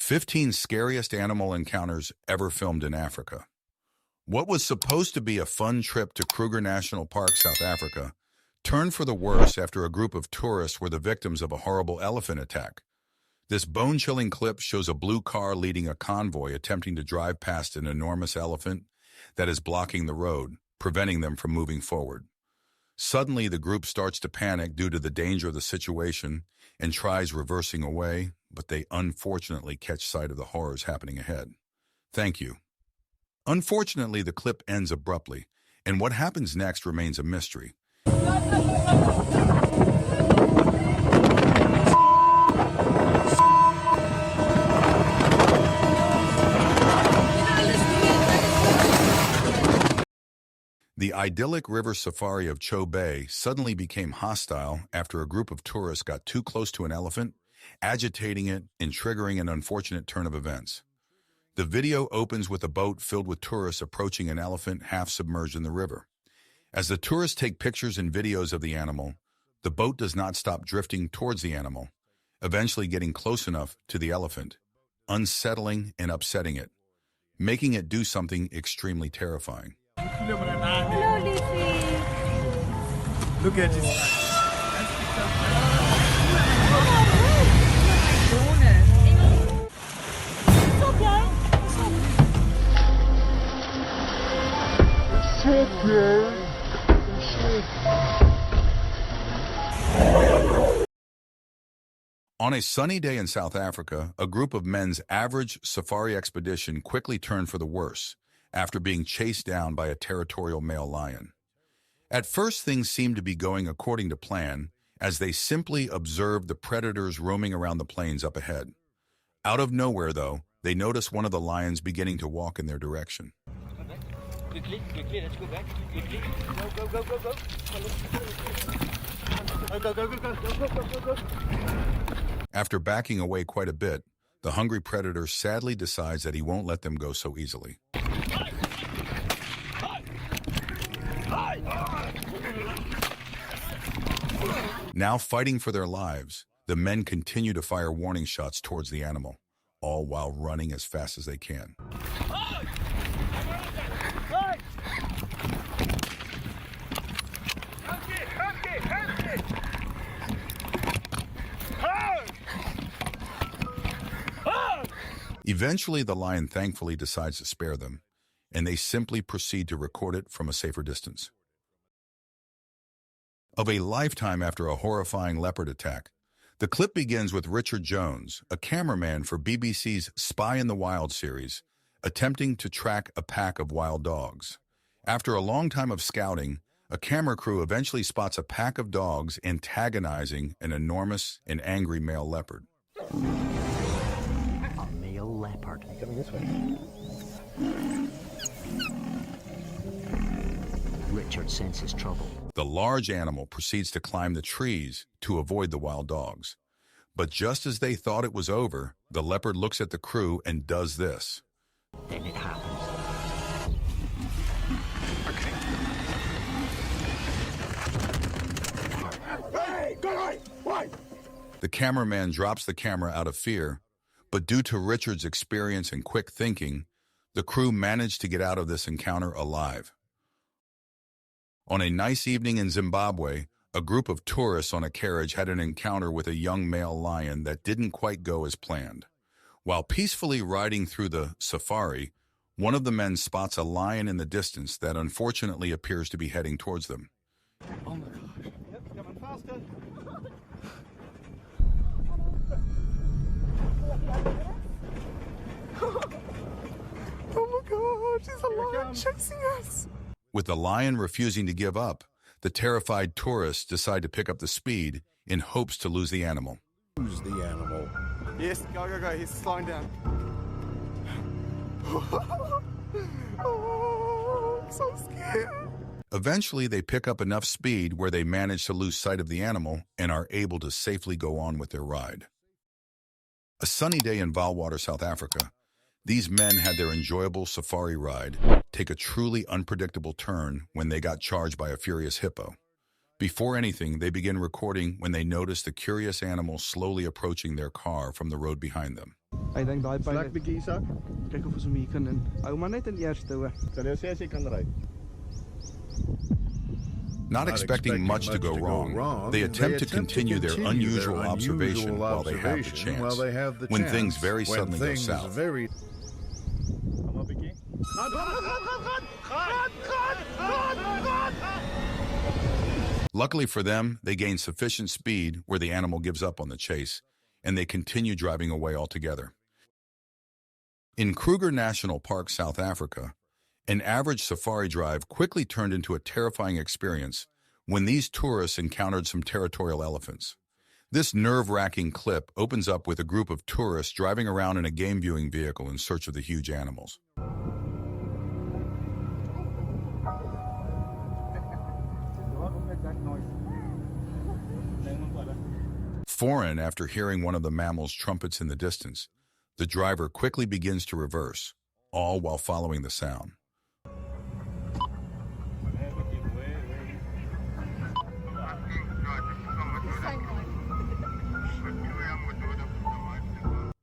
15 scariest animal encounters ever filmed in Africa. What was supposed to be a fun trip to Kruger National Park, South Africa, turned for the worse after a group of tourists were the victims of a horrible elephant attack. This bone-chilling clip shows a blue car leading a convoy attempting to drive past an enormous elephant that is blocking the road, preventing them from moving forward. Suddenly, the group starts to panic due to the danger of the situation and tries reversing away, but they unfortunately catch sight of the horrors happening ahead. Thank you. Unfortunately, the clip ends abruptly, and what happens next remains a mystery. The idyllic river safari of Cho Bay suddenly became hostile after a group of tourists got too close to an elephant, agitating it and triggering an unfortunate turn of events. The video opens with a boat filled with tourists approaching an elephant half submerged in the river. As the tourists take pictures and videos of the animal, the boat does not stop drifting towards the animal, eventually getting close enough to the elephant, unsettling and upsetting it, making it do something extremely terrifying. Hello, Lucy. Look at this. On a sunny day in South Africa, a group of men's average safari expedition quickly turned for the worse after being chased down by a territorial male lion. At first, things seemed to be going according to plan as they simply observed the predators roaming around the plains up ahead. Out of nowhere, though, they noticed one of the lions beginning to walk in their direction. Quickly, let's go back. Quickly. Go. Go. After backing away quite a bit, the hungry predator sadly decides that he won't let them go so easily. Now fighting for their lives, the men continue to fire warning shots towards the animal, all while running as fast as they can. Eventually, the lion thankfully decides to spare them, and they simply proceed to record it from a safer distance. Of a lifetime after a horrifying leopard attack, the clip begins with Richard Jones, a cameraman for BBC's Spy in the Wild series, attempting to track a pack of wild dogs. After a long time of scouting, a camera crew eventually spots a pack of dogs antagonizing an enormous and angry male leopard. Leopard. Coming this way. Richard senses trouble. The large animal proceeds to climb the trees to avoid the wild dogs. But just as they thought it was over, the leopard looks at the crew and does this. Then it happens. Hey, go away! Why? The cameraman drops the camera out of fear, but due to Richard's experience and quick thinking, the crew managed to get out of this encounter alive. On a nice evening in Zimbabwe, a group of tourists on a carriage had an encounter with a young male lion that didn't quite go as planned. While peacefully riding through the safari, one of the men spots a lion in the distance that unfortunately appears to be heading towards them. Oh my gosh. Yep, coming faster. Oh my God, there's a lion chasing us. With the lion refusing to give up, the terrified tourists decide to pick up the speed in hopes to lose the animal. Lose the animal. Yes, go. He's slowing down. Oh, I'm so scared. Eventually, they pick up enough speed where they manage to lose sight of the animal and are able to safely go on with their ride. A sunny day in Valwater, South Africa, these men had their enjoyable safari ride take a truly unpredictable turn when they got charged by a furious hippo. Before anything, they begin recording when they notice the curious animal slowly approaching their car from the road behind them. Ik denk dat hij bijna... Vlak bij Isaac. Kijk of we ze mee kunnen. Hou maar net in de eerste. Hoor. Kan je zeggen, ik kan eruit. Not expecting much to go wrong, they attempt to continue their unusual observation while they have the chance, when things very suddenly go south. Luckily for them, they gain sufficient speed where the animal gives up on the chase, and they continue driving away altogether. In Kruger National Park, South Africa, an average safari drive quickly turned into a terrifying experience when these tourists encountered some territorial elephants. This nerve-wracking clip opens up with a group of tourists driving around in a game-viewing vehicle in search of the huge animals. Foreign, after hearing one of the mammal's trumpets in the distance, the driver quickly begins to reverse, all while following the sound.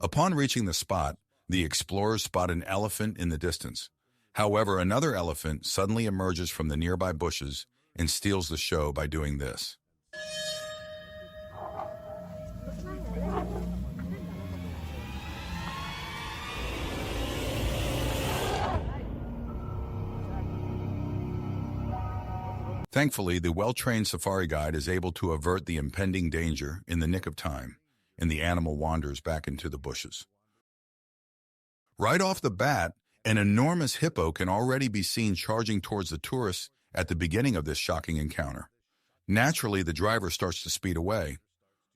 Upon reaching the spot, the explorers spot an elephant in the distance. However, another elephant suddenly emerges from the nearby bushes and steals the show by doing this. Thankfully, the well-trained safari guide is able to avert the impending danger in the nick of time, and the animal wanders back into the bushes. Right off the bat, an enormous hippo can already be seen charging towards the tourists at the beginning of this shocking encounter. Naturally, the driver starts to speed away,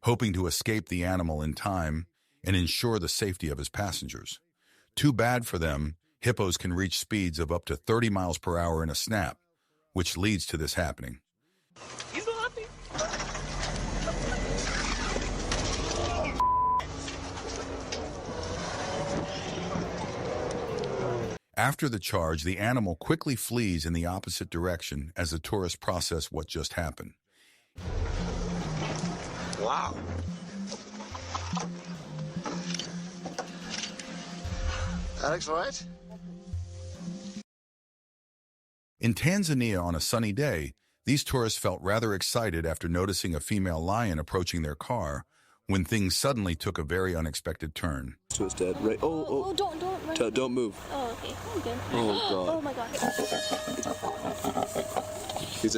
hoping to escape the animal in time and ensure the safety of his passengers. Too bad for them, hippos can reach speeds of up to 30 miles per hour in a snap, which leads to this happening. After the charge, the animal quickly flees in the opposite direction as the tourists process what just happened. Wow. Alex, all right? In Tanzania on a sunny day, these tourists felt rather excited after noticing a female lion approaching their car when things suddenly took a very unexpected turn. To his dad, right? Oh, don't run. don't move. Oh, okay. I'm good. Oh, God. Oh, my God. He's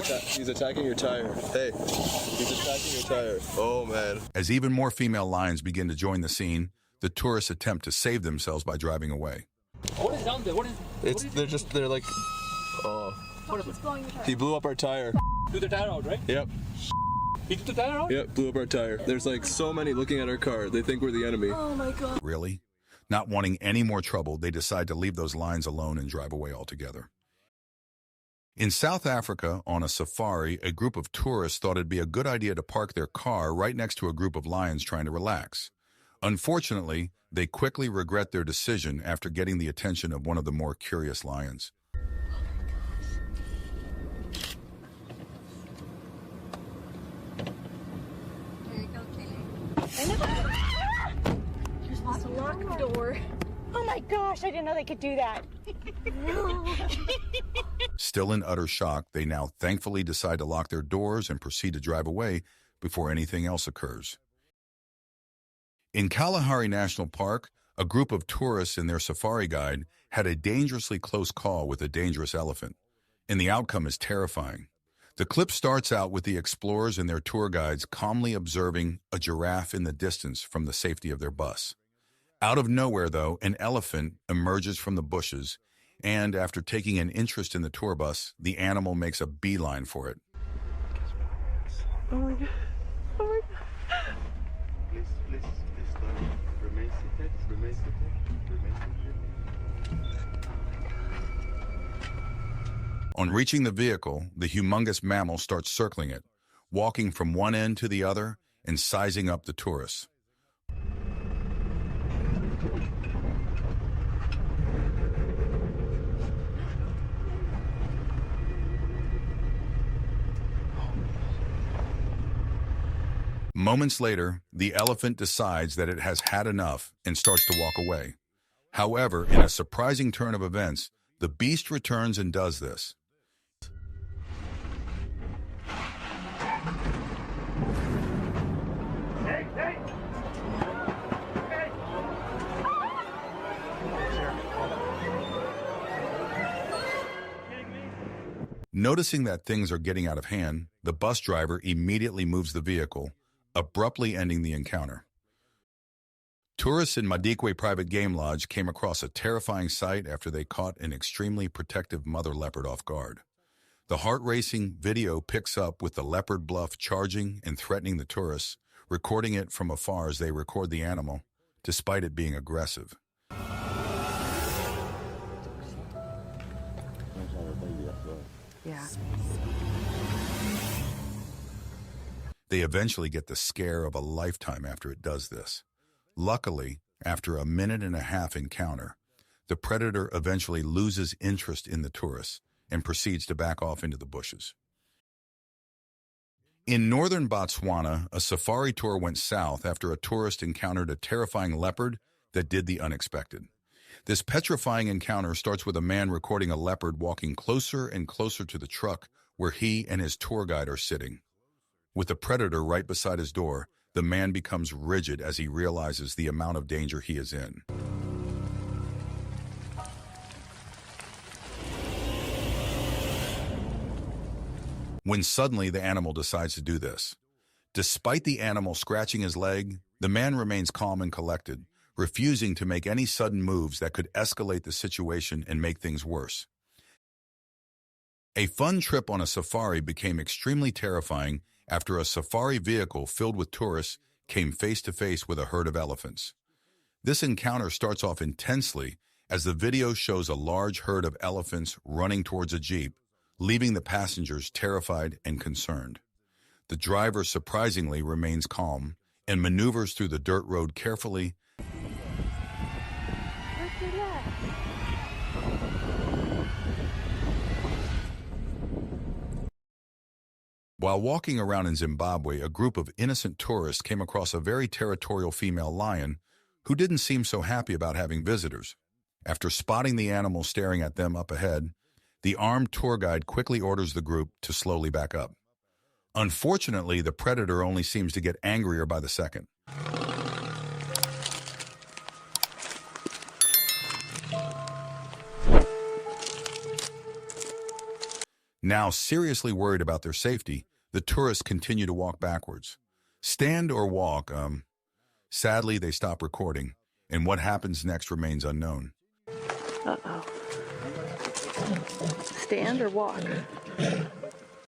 attacking your tire. Hey, he's attacking your tire. Oh, man. As even more female lions begin to join the scene, the tourists attempt to save themselves by driving away. What is down there? They're like, oh. He's blowing your tire. He blew up our tire. Blew the tire out, right? Yep. He took the tire out? Yep, blew up our tire. There's like so many looking at our car. They think we're the enemy. Oh, my God. Really? Not wanting any more trouble, they decide to leave those lions alone and drive away altogether. In South Africa, on a safari, a group of tourists thought it'd be a good idea to park their car right next to a group of lions trying to relax. Unfortunately, they quickly regret their decision after getting the attention of one of the more curious lions. You're supposed to lock the door. Oh my gosh, I didn't know they could do that. Still in utter shock, they now thankfully decide to lock their doors and proceed to drive away before anything else occurs. In Kalahari National Park, a group of tourists and their safari guide had a dangerously close call with a dangerous elephant, and the outcome is terrifying. The clip starts out with the explorers and their tour guides calmly observing a giraffe in the distance from the safety of their bus. Out of nowhere, though, an elephant emerges from the bushes, and after taking an interest in the tour bus, the animal makes a beeline for it. Oh my God. Oh my God. Please, remain seated. Remain seated. On reaching the vehicle, the humongous mammal starts circling it, walking from one end to the other and sizing up the tourists. Moments later, the elephant decides that it has had enough and starts to walk away. However, in a surprising turn of events, the beast returns and does this. Noticing that things are getting out of hand, the bus driver immediately moves the vehicle, abruptly ending the encounter. Tourists in Madikwe Private Game Lodge came across a terrifying sight after they caught an extremely protective mother leopard off guard. The heart-racing video picks up with the leopard bluff charging and threatening the tourists, recording it from afar as they record the animal, despite it being aggressive. Yeah. They eventually get the scare of a lifetime after it does this. Luckily, after a 1.5-minute encounter, the predator eventually loses interest in the tourists and proceeds to back off into the bushes. In northern Botswana, a safari tour went south after a tourist encountered a terrifying leopard that did the unexpected. This petrifying encounter starts with a man recording a leopard walking closer and closer to the truck where he and his tour guide are sitting. With the predator right beside his door, the man becomes rigid as he realizes the amount of danger he is in. When suddenly the animal decides to do this. Despite the animal scratching his leg, the man remains calm and collected, refusing to make any sudden moves that could escalate the situation and make things worse. A fun trip on a safari became extremely terrifying after a safari vehicle filled with tourists came face-to-face with a herd of elephants. This encounter starts off intensely as the video shows a large herd of elephants running towards a jeep, leaving the passengers terrified and concerned. The driver surprisingly remains calm and maneuvers through the dirt road carefully. While walking around in Zimbabwe, a group of innocent tourists came across a very territorial female lion who didn't seem so happy about having visitors. After spotting the animal staring at them up ahead, the armed tour guide quickly orders the group to slowly back up. Unfortunately, the predator only seems to get angrier by the second. Now, seriously worried about their safety, the tourists continue to walk backwards. Stand or walk, Sadly, they stop recording, and what happens next remains unknown. Uh-oh. Stand or walk?